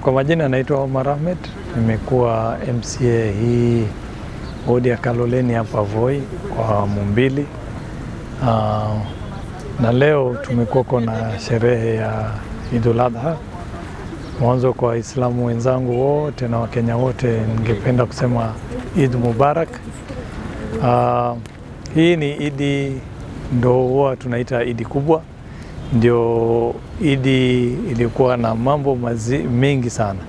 Kwa majina naitwa Omar Ahmed, nimekuwa MCA hii wodi ya Kaloleni hapa Voi kwa awamu mbili. Na leo tumekuwa na sherehe ya Idul Adha. Mwanzo kwa Waislamu wenzangu wote na Wakenya wote ningependa kusema Eid Mubarak. Hii ni idi ndo huwa tunaita idi kubwa. Ndio idi ilikuwa na mambo mengi sana,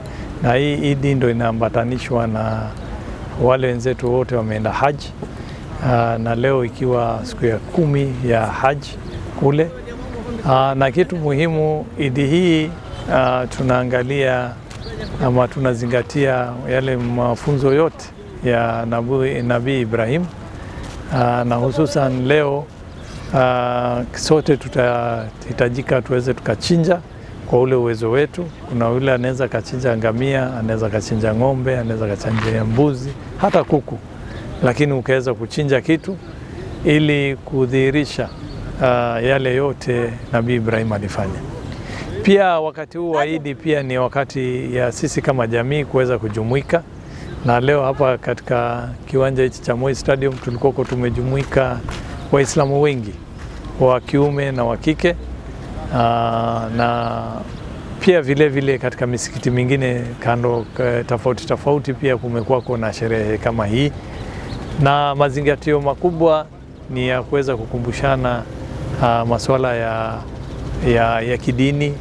na hii idi ndo inaambatanishwa na wale wenzetu wote wameenda haji, na leo ikiwa siku ya 10 ya haji kule. Na kitu muhimu idi hii, tunaangalia ama tunazingatia yale mafunzo yote ya Nabii Ibrahim, na hususan leo sote tutahitajika tuweze tukachinja kwa ule uwezo wetu. Kuna yule anaweza kachinja ngamia, anaweza kachinja ng'ombe, anaweza kachinja mbuzi, hata kuku, lakini ukaweza kuchinja kitu ili kudhihirisha yale yote Nabii Ibrahim alifanya. Pia wakati huu wa Idi pia ni wakati ya sisi kama jamii kuweza kujumuika, na leo hapa katika kiwanja hichi cha Moi Stadium tulikuwa tumejumuika Waislamu wengi wa kiume na wa kike, na pia vile katika misikiti mingine kando tofauti pia kumekuwa kuna sherehe kama hii, na mazingatio makubwa ni ya kuweza kukumbushana masuala ya kidini,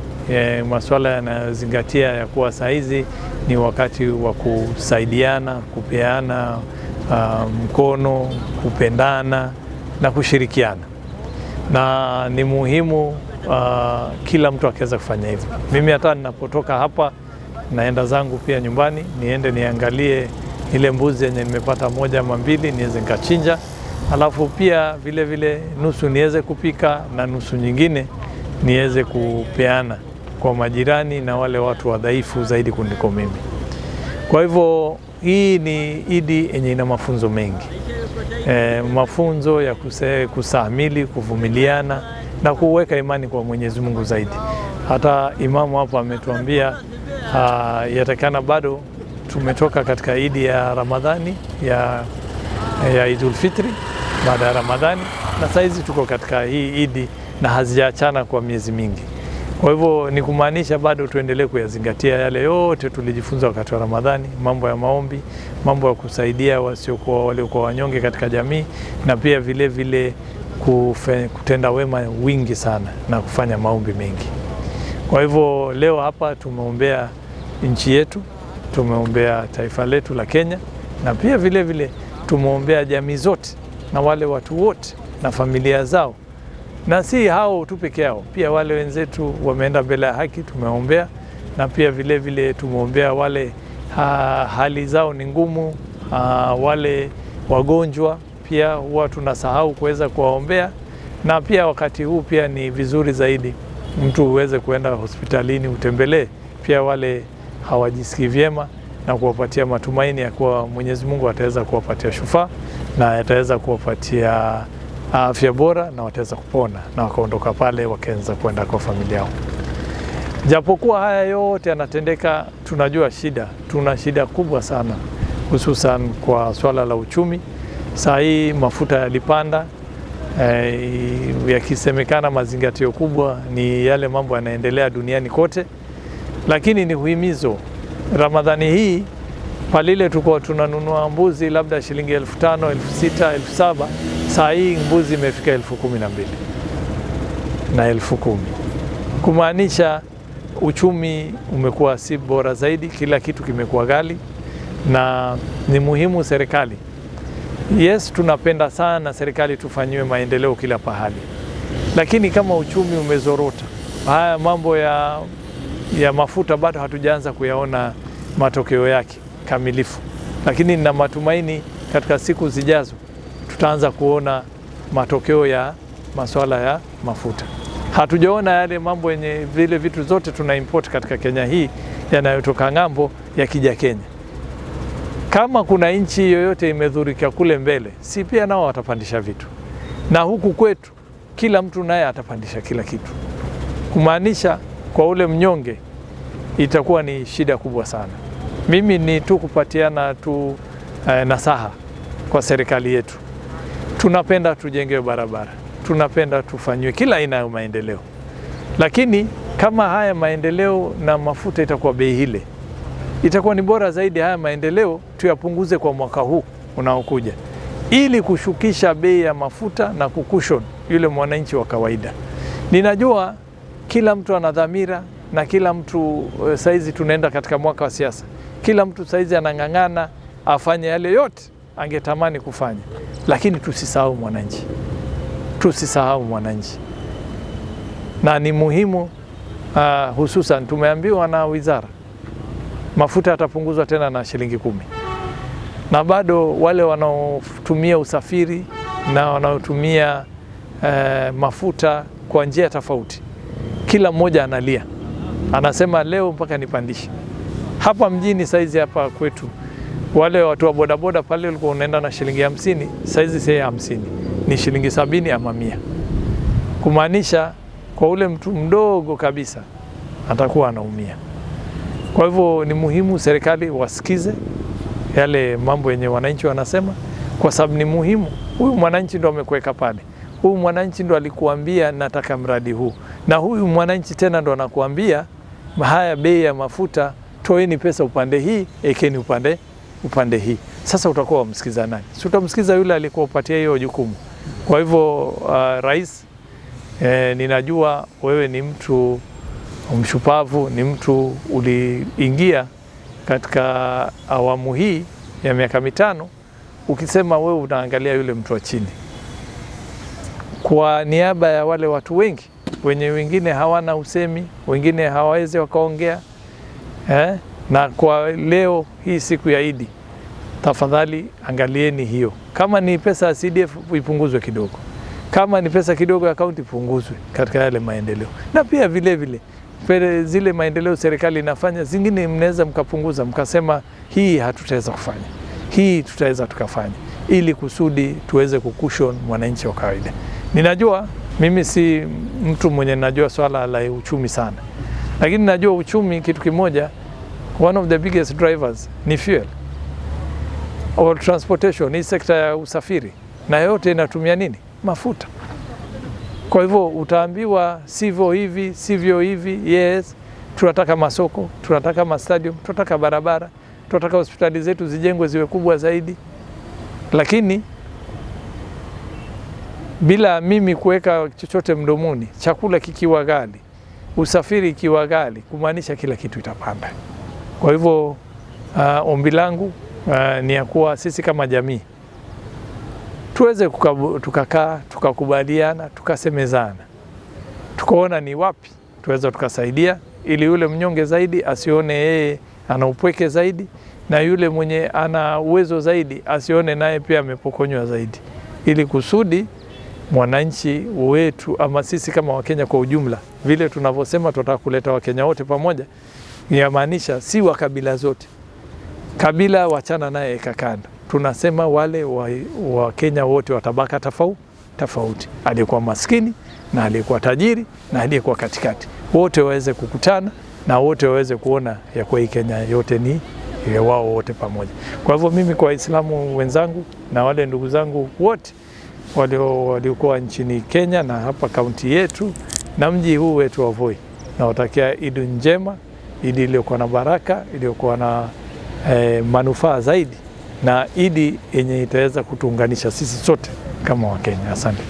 masuala yanayozingatia ya kuwa saizi ni wakati wa kusaidiana, kupeana mkono, kupendana na kushirikiana, na ni muhimu kila mtu akiweza kufanya hivyo. Mimi hata ninapotoka hapa naenda zangu pia nyumbani, niende niangalie ile mbuzi yenye nimepata 1 ama 2 niweze nikachinja, alafu pia vile nusu niweze kupika na nusu nyingine niweze kupeana kwa majirani na wale watu wadhaifu zaidi kuliko mimi. Kwa hivyo hii ni idi yenye ina mafunzo mengi. Mafunzo ya kusahamili, kuvumiliana na kuweka imani kwa Mwenyezi Mungu zaidi. Hata imamu hapa ametuambia yatakana bado tumetoka katika idi ya Ramadhani ya Idul Fitri baada ya Ramadhani, na saizi tuko katika hii idi na hazijaachana kwa miezi mingi. Kwa hivyo ni kumaanisha bado tuendelee kuyazingatia yale yote tulijifunza wakati wa Ramadhani, mambo ya maombi, mambo ya kusaidia waliokuwa wanyonge katika jamii, na pia vile kutenda wema wingi sana na kufanya maombi mengi. Kwa hivyo leo hapa tumeombea nchi yetu, tumeombea taifa letu la Kenya, na pia vile tumeombea jamii zote na wale watu wote na familia zao, na si hao tu peke yao, pia wale wenzetu wameenda mbele ya haki tumeombea, na pia vile tumeombea wale hali zao ni ngumu, wale wagonjwa pia huwa tunasahau kuweza kuwaombea. Na pia wakati huu pia ni vizuri zaidi mtu uweze kuenda hospitalini utembelee pia wale hawajisikii vyema, na kuwapatia matumaini ya kuwa Mwenyezi Mungu ataweza kuwapatia shufaa na ataweza kuwapatia afya bora, na wataweza kupona na wakaondoka pale wakaanza kwenda kwa familia yao. Japokuwa haya yote yanatendeka, tunajua tuna shida kubwa sana, hususan kwa swala la uchumi. Saa hii mafuta yalipanda, yakisemekana mazingatio kubwa ni yale mambo yanaendelea duniani kote, lakini ni huimizo. Ramadhani hii palile tulikuwa tunanunua mbuzi labda shilingi 5,000, 6,000, 7,000, saa hii mbuzi imefika 12,000 na 10,000, kumaanisha uchumi umekuwa si bora zaidi, kila kitu kimekuwa ghali, na ni muhimu serikali, yes, tunapenda sana serikali tufanyiwe maendeleo kila pahali, lakini kama uchumi umezorota, haya mambo ya mafuta bado hatujaanza kuyaona matokeo yake kamilifu, lakini nina matumaini katika siku zijazo tutaanza kuona matokeo ya masuala ya mafuta. Hatujaona yale mambo yenye vile vitu zote tuna import katika Kenya hii yanayotoka ng'ambo ya kija Kenya. Kama kuna nchi yoyote imedhurika kule mbele, si pia nao watapandisha vitu, na huku kwetu kila mtu naye atapandisha kila kitu, kumaanisha kwa ule mnyonge itakuwa ni shida kubwa sana. Mimi ni tu kupatiana tu nasaha kwa serikali yetu. Tunapenda tujengewe barabara, tunapenda tufanywe kila aina ya maendeleo, lakini kama haya maendeleo na mafuta itakuwa bei ile, itakuwa ni bora zaidi haya maendeleo tuyapunguze kwa mwaka huu unaokuja, ili kushukisha bei ya mafuta na kukushon yule mwananchi wa kawaida. Ninajua kila mtu ana dhamira na kila mtu saizi tunaenda katika mwaka wa siasa. Kila mtu saizi anang'ang'ana afanye yale yote angetamani kufanya, lakini tusisahau mwananchi. Tusisahau mwananchi. Na ni muhimu hususan tumeambiwa na wizara mafuta yatapunguzwa tena na shilingi 10. Na bado wale wanaotumia usafiri na wanaotumia mafuta kwa njia tofauti, kila mmoja analia. Anasema leo mpaka nipandishe. Hapa mjini saizi hapa kwetu, wale watu wa bodaboda pale walikuwa unaenda na shilingi 50, saizi si 50, ni shilingi 70 ama 100. Kumaanisha kwa ule mtu mdogo kabisa atakuwa anaumia. Kwa hivyo ni muhimu serikali wasikize yale mambo yenye wananchi wanasema, kwa sababu ni muhimu. Huyu mwananchi ndo amekuweka pale. Huyu mwananchi ndo alikuambia nataka mradi huu. Na huyu mwananchi tena ndo anakuambia haya bei ya mafuta, toeni pesa upande hii, ekeni upande hii. Sasa utakuwa wamsikiza nani? Si utamsikiza yule alikuwa upatia hiyo jukumu. Kwa hivyo rais, ninajua wewe ni mtu mshupavu, ni mtu uliingia katika awamu hii ya miaka 5 ukisema wewe unaangalia yule mtu wa chini. Kwa niaba ya wale watu wengi wenye wengine hawana usemi, wengine hawawezi wakaongea, na kwa leo hii siku ya Idi, tafadhali angalieni hiyo. Kama ni pesa ya CDF ipunguzwe kidogo. Kama ni pesa kidogo ya kaunti ipunguzwe katika yale maendeleo. Na pia vile vile zile maendeleo serikali inafanya, zingine mnaweza mkapunguza, mkasema hii hatutaweza kufanya, hii tutaweza tukafanya, ili kusudi tuweze kukushon mwananchi wa kawaida. Ninajua mimi si mtu mwenye najua swala la uchumi sana, lakini najua uchumi kitu kimoja, one of the biggest drivers ni fuel or transportation. Hii sekta ya usafiri na yote inatumia nini? Mafuta. Kwa hivyo utaambiwa sivyo hivi, sivyo hivi. Yes, tunataka masoko, tunataka mastadium, tunataka barabara, tunataka hospitali zetu zijengwe ziwe kubwa zaidi. Lakini bila mimi kuweka chochote mdomoni, chakula kikiwa ghali, usafiri ikiwa ghali, kumaanisha kila kitu itapanda. Kwa hivyo ombi langu ni ya kuwa sisi kama jamii tuweze tukakaa, tukakubaliana, tukasemezana, tukaona ni wapi tuweza tukasaidia, ili yule mnyonge zaidi asione yeye ana upweke zaidi, na yule mwenye ana uwezo zaidi asione naye pia amepokonywa zaidi, ili kusudi mwananchi wetu ama sisi kama Wakenya kwa ujumla, vile tunavyosema tunataka kuleta Wakenya wote pamoja, inamaanisha si wa kabila zote. Kabila wachana naye kando. Tunasema wale wa Kenya wote wa tabaka tofauti, aliyekuwa maskini na aliyekuwa tajiri na aliyekuwa katikati, wote waweze kukutana na wote waweze kuona ya kwa hii Kenya yote ni wao wote pamoja. Kwa hivyo mimi kwa Waislamu wenzangu na wale ndugu zangu wote waliokuwa nchini Kenya na hapa kaunti yetu na mji huu wetu wa Voi, nawatakia Idi njema, Idi iliyokuwa na baraka, iliyokuwa na manufaa zaidi, na Idi yenye itaweza kutuunganisha sisi sote kama Wakenya. Asante.